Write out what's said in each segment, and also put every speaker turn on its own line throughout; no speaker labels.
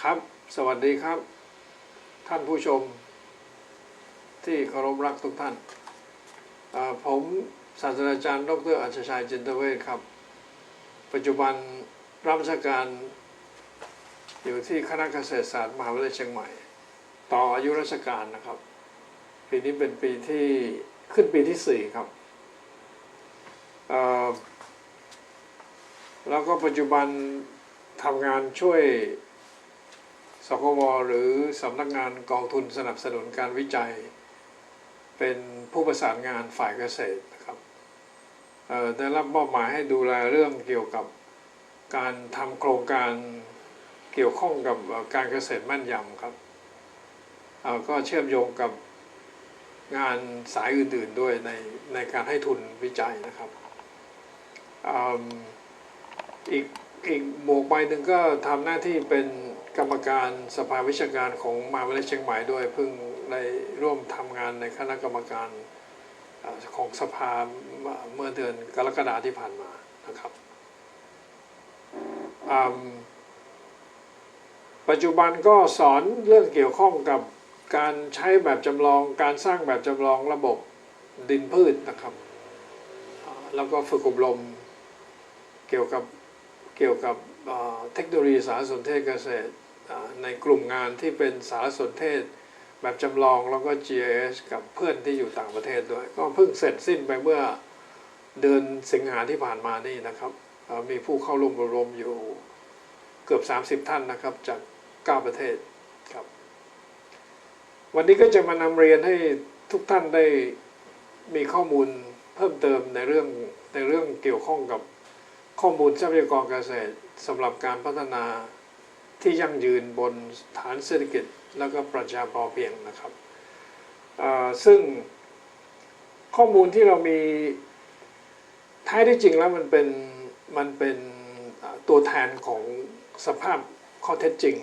ครับสวัสดีครับท่านผู้ชมที่เคารพรักทุกท่านผมศาสตราจารย์ดร.อัจฉชัย จินตเวชครับปัจจุบันรับราชการอยู่ที่คณะเกษตรศาสตร์มหาวิทยาลัยเชียงใหม่ต่ออายุราชการนะครับปีนี้เป็นปีที่ขึ้นปีที่4ครับแล้วก็ปัจจุบันทำงานช่วยสคว.หรือสำนักงานกองทุนสนับสนุนการวิจัยเป็นผู้ประสานงานฝ่ายเกษตรนะครับได้รับมอบหมายให้ดูแลเรื่องเกี่ยวกับการทำโครงการเกี่ยวข้องกับการเกษตรแม่นยำครับก็เชื่อมโยงกับงานสายอื่นๆด้วยในการให้ทุนวิจัยนะครับอีกหมวกใบหนึ่งก็ทำหน้าที่เป็นกรรมการสภาวิชาการของมหาวิทยาลัยเชียงใหม่ด้วยเพิ่งได้ร่วมทำงานในคณะกรรมการของสภาเมื่อเดือนกรกฎาคมที่ผ่านมานะครับปัจจุบันก็สอนเรื่องเกี่ยวข้องกับการใช้แบบจำลองการสร้างแบบจำลองระบบดินพืชนะครับแล้วก็ฝึกอบรมเกี่ยวกับเทคโนโลยีสารสนเทศเกษตรในกลุ่มงานที่เป็นสารสนเทศแบบจำลองแล้วก็ GIS กับเพื่อนที่อยู่ต่างประเทศด้วยก็เพิ่งเสร็จสิ้นไปเมื่อเดือนสิงหาที่ผ่านมานี่นะครับมีผู้เข้าร่วมอบรมอยู่เกือบ30ท่านนะครับจาก9ประเทศครับวันนี้ก็จะมานำเรียนให้ทุกท่านได้มีข้อมูลเพิ่มเติมในเรื่องเกี่ยวข้องกับข้อมูลทรัพยากรเกษตรสำหรับการพัฒนาที่ยั่งยืนบนฐานเศรษฐกิจแล้วก็ประชาพอเพียงนะครับซึ่งข้อมูลที่เรามีแท้ที่จริงแล้วมันเป็นตัวแทนของสภาพข้อเท็จจริง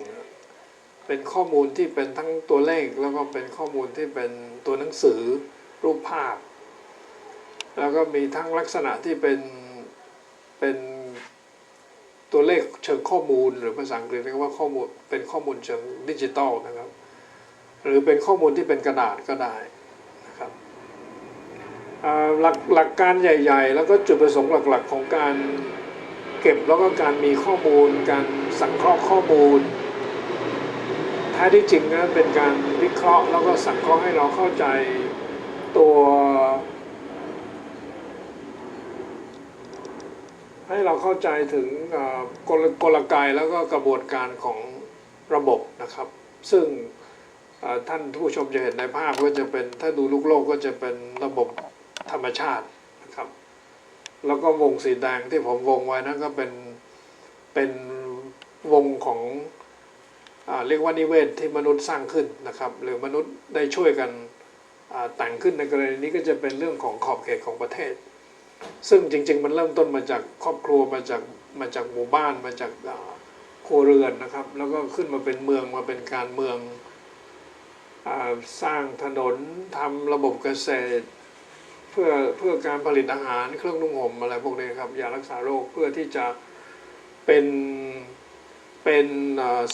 เป็นข้อมูลที่เป็นทั้งตัวเลขแล้วก็เป็นข้อมูลที่เป็นตัวหนังสือรูปภาพแล้วก็มีทั้งลักษณะที่เป็นตัวเลขเชิงข้อมูลหรือภาษาอังกฤษเรียกว่าข้อมูลเป็นข้อมูลเชิงดิจิตอลนะครับหรือเป็นข้อมูลที่เป็นกระดาษก็ได้นะครับหลักการใหญ่ๆแล้วก็จุดประสงค์หลักๆของการเก็บแล้วก็การมีข้อมูลการสังเคราะห์ข้อมูลแท้ที่จริงนะเป็นการวิเคราะห์แล้วก็สังเคราะห์ให้เราเข้าใจตัวให้เราเข้าใจถึงกลไกแล้วก็กระบวนการของระบบนะครับซึ่งท่านผู้ชมจะเห็นในภาพก็จะเป็นถ้าดูลูกโลกก็จะเป็นระบบธรรมชาตินะครับแล้วก็วงสีแดงที่ผมวงไว้นั่นก็เป็นวงของเรียกว่านิเวศที่มนุษย์สร้างขึ้นนะครับหรือมนุษย์ได้ช่วยกันแต่งขึ้นในกรณีนี้ก็จะเป็นเรื่องของขอบเขตของประเทศซึ่งจริงๆมันเริ่มต้นมาจากครอบครัวมาจากหมู่บ้านมาจากครัวเรือนนะครับแล้วก็ขึ้นมาเป็นเมืองมาเป็นการเมืองสร้างถนนทำระบบเกษตรเพื่อการผลิตอาหารเครื่องนุ่งห่มอะไรพวกนี้ครับยารักษาโรคเพื่อที่จะเป็น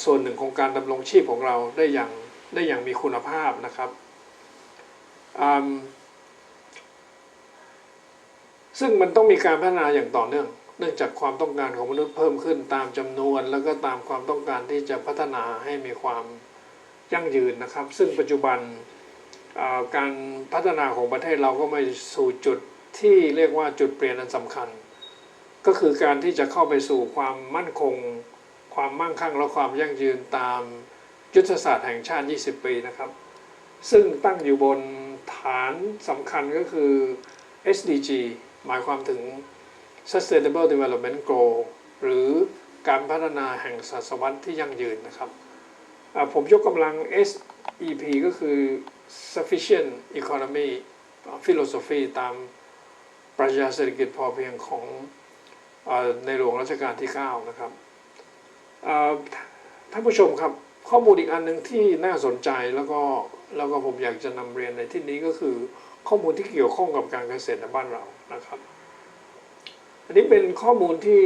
ส่วนหนึ่งของการดำรงชีพของเราได้อย่างมีคุณภาพนะครับซึ่งมันต้องมีการพัฒนาอย่างต่อเนื่องเนื่องจากความต้องการของมนุษย์เพิ่มขึ้นตามจำนวนแล้วก็ตามความต้องการที่จะพัฒนาให้มีความยั่งยืนนะครับซึ่งปัจจุบันการพัฒนาของประเทศเราก็มาสู่จุดที่เรียกว่าจุดเปลี่ยนอันสำคัญก็คือการที่จะเข้าไปสู่ความมั่นคงความมั่งคั่งและความยั่งยืนตามยุทธศาสตร์แห่งชาติ20ปีนะครับซึ่งตั้งอยู่บนฐานสำคัญก็คือ SDG หมายความถึง Sustainable Development Goal หรือการพัฒนาแห่งศตวรรษที่ยั่งยืนนะครับผมยกกำลัง SEP ก็คือ Sufficient Economy Philosophy ตามปรัชญาเศรษฐกิจพอเพียงของในหลวงรัชกาลที่9นะครับท่านผู้ชมครับข้อมูลอีกอันหนึ่งที่น่าสนใจแล้วก็ผมอยากจะนำเรียนในที่นี้ก็คือข้อมูลที่เกี่ยวข้องกับการเกษตรในบ้านเรานะครับอันนี้เป็นข้อมูลที่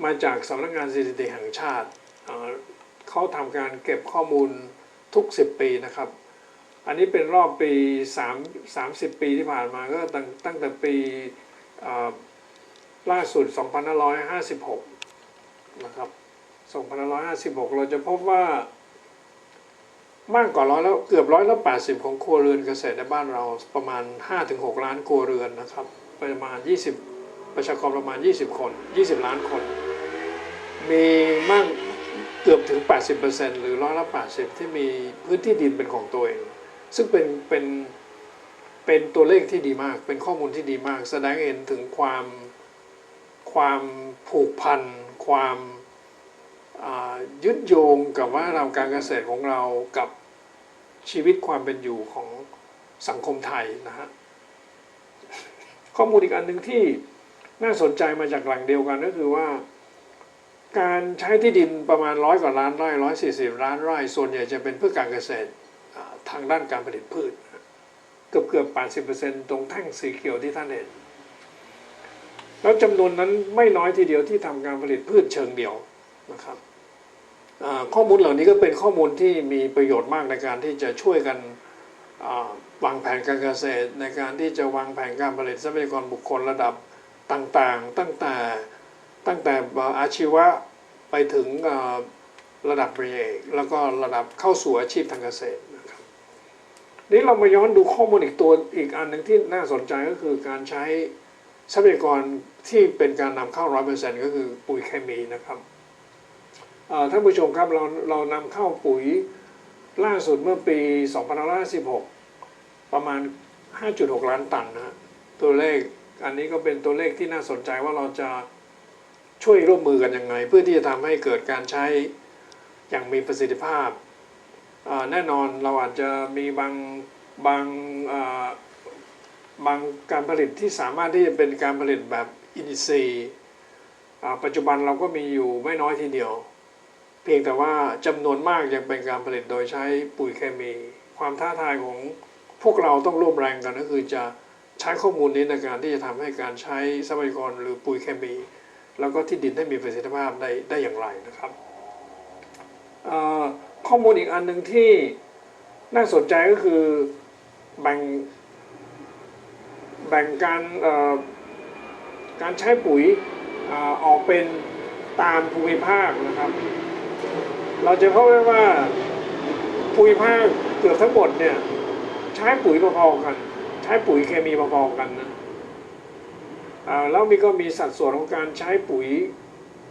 มาจากสำนักงานสถิติแห่งชาติ เขาทำการเก็บข้อมูลทุก10 ปีนะครับอันนี้เป็นรอบปี30 ปีที่ผ่านมาก็ตั้งแต่ปีล่าสุด2556นะครับ2556เราจะพบว่ามากกว่าเกือบ80%ของครัวเรือนเกษตรในบ้านเราประมาณ 5-6 ล้านครัวเรือนนะครับประมาณประชากรประมาณ20 ล้านคนมีมากเกือบถึง 80% หรือ80%ที่มีพื้นที่ดินเป็นของตัวเองซึ่งเป็นตัวเลขที่ดีมากเป็นข้อมูลที่ดีมากแสดงเห็นถึงความผูกพันความยึดโยงกับวัฒนธรรมการเกษตรของเรากับชีวิตความเป็นอยู่ของสังคมไทยนะฮะข้อมูลอีกอันหนึ่งที่น่าสนใจมาจากแหล่งเดียวกันก็คือว่าการใช้ที่ดินประมาณ100 กว่าล้านไร่140 ล้านไร่ส่วนใหญ่จะเป็นเพื่อการเกษตรทางด้านการผลิตพืชเกือบ 80% ตรงแท่งสีเขียวที่ท่านเห็นแล้วจำนวนนั้นไม่น้อยทีเดียวที่ทำการผลิตพืชเชิงเดี่ยวนะครับข้อมูลเหล่านี้ก็เป็นข้อมูลที่มีประโยชน์มากในการที่จะช่วยกันวางแผนการเกษตรในการที่จะวางแผนการผลิตทรัพยากรบุคคลระดับต่างๆตั้งแต่อาชีวะไปถึงระดับปริญญาเอกแล้วก็ระดับเข้าสู่อาชีพทางเกษตรนะครับนี้เรามาย้อนดูข้อมูลอีกอันหนึ่งที่น่าสนใจก็คือการใช้ทรัพยากรที่เป็นการนำเข้า 100% ก็คือปุ๋ยเคมีนะครับท่านผู้ชมครับเรานำเข้าปุ๋ยล่าสุดเมื่อปี2556ประมาณ 5.6 ล้านตันนะตัวเลขอันนี้ก็เป็นตัวเลขที่น่าสนใจว่าเราจะช่วยร่วมมือกันยังไงเพื่อที่จะทำให้เกิดการใช้อย่างมีประสิทธิภาพแน่นอนเราอาจจะมีบางการผลิตที่สามารถที่จะเป็นการผลิตแบบอินทรีย์ปัจจุบันเราก็มีอยู่ไม่น้อยทีเดียวเพียงแต่ว่าจำนวนมากยังเป็นการผลิตโดยใช้ปุ๋ยเคมีความท้าทายของพวกเราต้องร่วมแรงกันก็คือจะใช้ข้อมูลนี้ในการที่จะทำให้การใช้ทรัพยากรหรือปุ๋ยเคมีแล้วก็ที่ดินให้มีประสิทธิภาพได้อย่างไรนะครับข้อมูลอีกอันหนึ่งที่น่าสนใจก็คือแบ่งการใช้ปุ๋ยออกเป็นตามภูมิภาคนะครับเราจะพบได้ว่าภูมิภาคเกือบทั้งหมดเนี่ยใช้ปุ๋ยพอๆกันใช้ปุ๋ยเคมีพอๆกันนะแล้วก็มีสัดส่วนของการใช้ปุ๋ย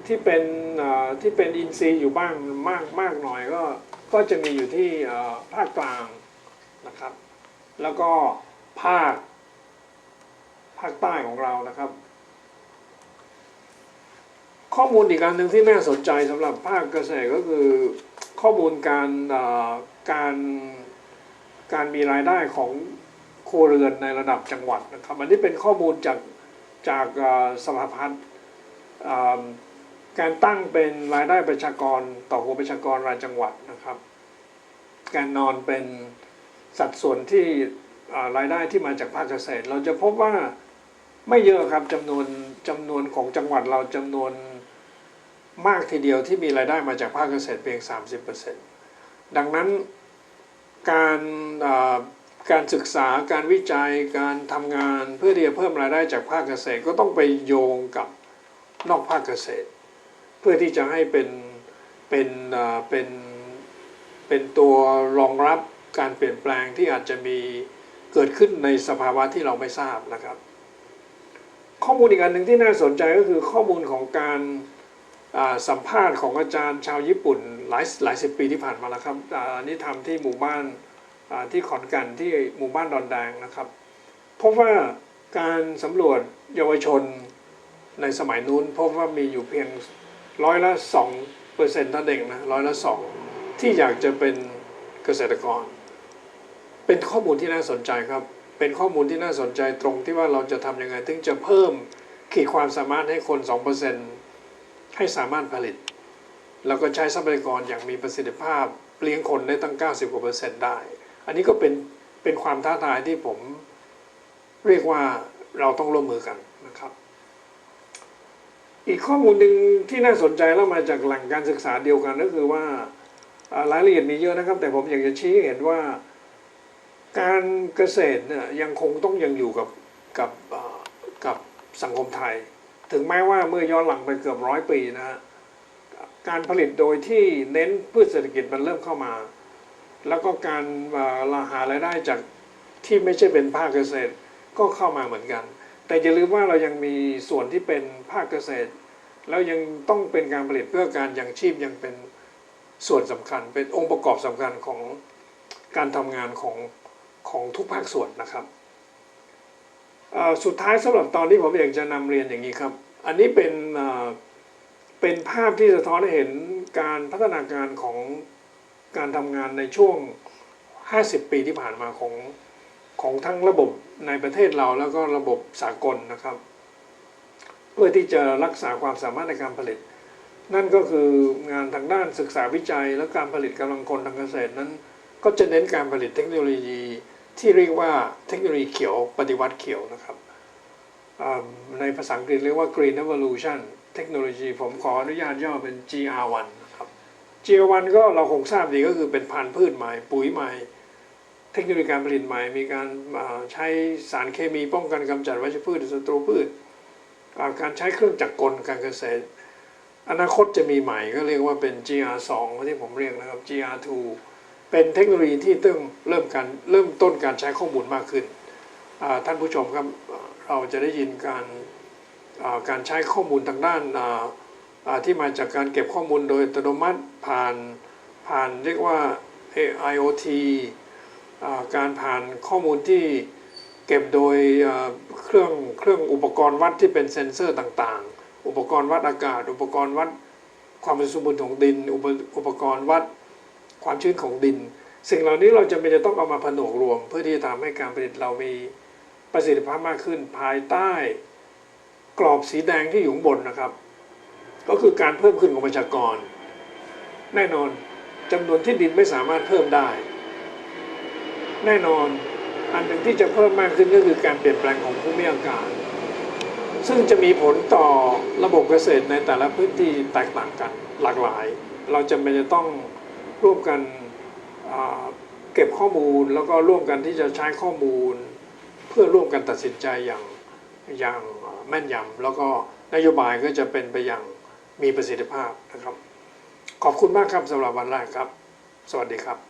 ที่เป็นอินทรีย์อยู่บ้างมากหน่อยก็จะมีอยู่ที่ภาคกลางนะครับแล้วก็ภาคใต้ของเรานะครับข้อมูลอีกอันหนึ่งที่น่าสนใจสำหรับภาคเกษตรก็คือข้อมูลการมีรายได้ของครัวเรือนในระดับจังหวัดนะครับอันนี้เป็นข้อมูลจากสภาพัฒน์การตั้งเป็นรายได้ประชากรต่อหัวประชากรรายจังหวัดนะครับการนอนเป็นสัดส่วนที่รายได้ที่มาจากภาคเกษตรเราจะพบว่าไม่เยอะครับจำนวนของจังหวัดเราจำนวนมากทีเดียวที่มีรายได้มาจากภาคเกษตรเพียง 30% ดังนั้นการศึกษาการวิจัยการทำงานเพื่อที่จะเพิ่มรายได้จากภาคเกษตรก็ต้องไปโยงกับนอกภาคเกษตรเพื่อที่จะให้เป็นตัวรองรับการเปลี่ยนแปลงที่อาจจะมีเกิดขึ้นในสภาวะที่เราไม่ทราบนะครับข้อมูลอีกอันหนึ่งที่น่าสนใจก็คือข้อมูลของการสัมภาษณ์ของอาจารย์ชาวญี่ปุ่นหลายสิบปีที่ผ่านมาแล้วครับอันนี้ทำที่หมู่บ้านที่ขอนแก่นที่หมู่บ้านดอนแดงนะครับพบว่าการสำรวจเยาวชนในสมัยนู้นพบว่ามีอยู่เพียง2%เท่านั้นเองนะ2%ที่อยากจะเป็นเกษตรกรเป็นข้อมูลที่น่าสนใจครับเป็นข้อมูลที่น่าสนใจตรงที่ว่าเราจะทำยังไงถึงจะเพิ่มขีดความสามารถให้คน 2% ให้สามารถผลิตแล้วก็ใช้ทรัพยากรอย่างมีประสิทธิภาพเลี้ยงคนได้ตั้ง 90% ได้อันนี้ก็เป็นความท้าทายที่ผมเรียกว่าเราต้องร่วมมือกันนะครับอีกข้อมูลหนึ่งที่น่าสนใจแล้วมาจากแหล่งการศึกษาเดียวกันก็คือว่า รายละเอียดมีเยอะนะครับแต่ผมอยากจะชี้ให้เห็นว่าการเกษตรเนี่ยยังคงต้องยังอยู่กับกับสังคมไทยถึงแม้ว่าเมื่อย้อนหลังไปเกือบ100 ปีนะฮะการผลิตโดยที่เน้นพืชเศรษฐกิจมันเริ่มเข้ามาแล้วก็การหารายได้จากที่ไม่ใช่เป็นภาคเกษตรก็เข้ามาเหมือนกันแต่อย่าลืมว่าเรายังมีส่วนที่เป็นภาคเกษตรแล้วยังต้องเป็นการผลิตเพื่อการยังชีพยังเป็นส่วนสำคัญเป็นองค์ประกอบสำคัญของการทำงานของทุกภาคส่วนนะครับสุดท้ายสำหรับตอนที่ผมอยากจะนำเรียนอย่างนี้ครับอันนี้เป็นภาพที่สะท้อนให้เห็นการพัฒนาการของการทำงานในช่วง50 ปีที่ผ่านมาของทั้งระบบในประเทศเราแล้วก็ระบบสากลนะครับเพื่อที่จะรักษาความสามารถในการผลิตนั่นก็คืองานทางด้านศึกษาวิจัยและการผลิตกำลังคนทางเกษตรนั้นก็จะเน้นการผลิตเทคโนโลยีที่เรียกว่าเทคโนโลยีเขียวปฏิวัติเขียวนะครับในภาษาอังกฤษเรียกว่า Green Revolution เทคโนโลยีผมขออนุญาตย่อเป็น GR1 นะครับ GR1 ก็เราคงทราบดีก็คือเป็นพันธุ์พืชใหม่ปุ๋ยใหม่เทคโนโลยีการผลิตใหม่มีการใช้สารเคมีป้องกันกำจัดวัชพืชศัตรูพืชการใช้เครื่องจักรกลการเกษตรอนาคตจะมีใหม่ก็เรียกว่าเป็น GR2 ที่ผมเรียกนะครับ GR2 เป็นเทคโนโลยีที่ต้องเริ่มต้นการใช้ข้อมูลมากขึ้นท่านผู้ชมครับเราจะได้ยินการใช้ข้อมูลทางด้านที่มาจากการเก็บข้อมูลโดยอัตโนมัติผ่านเรียกว่า IoT การผ่านข้อมูลที่เก็บโดยเครื่องอุปกรณ์วัดที่เป็นเซ็นเซอร์ต่างๆอุปกรณ์วัดอากาศอุปกรณ์วัดความเป็นสมบูรณ์ของดินอุปกรณ์วัดความชื้นของดินสิ่งเหล่านี้เราจะต้องเอามาผนวกรวมเพื่อที่จะทำให้การผลิตเรามีประสิทธิภาพมากขึ้นภายใต้กรอบสีแดงที่อยู่ข้างบนนะครับก็คือการเพิ่มขึ้นของประชากรแน่นอนจำนวนที่ดินไม่สามารถเพิ่มได้แน่นอนอันหนึ่งที่จะเพิ่มมากขึ้นก็คือการเปลี่ยนแปลงของภูมิอากาศซึ่งจะมีผลต่อระบบเกษตรในแต่ละพื้นที่แตกต่างกันหลากหลายเราจำเป็นจะต้องร่วมกันเก็บข้อมูลแล้วก็ร่วมกันที่จะใช้ข้อมูลเพื่อร่วมกันตัดสินใจอย่างแม่นยำแล้วก็นโยบายก็จะเป็นไปอย่างมีประสิทธิภาพนะครับขอบคุณมากครับสำหรับวันแรกครับสวัสดีครับ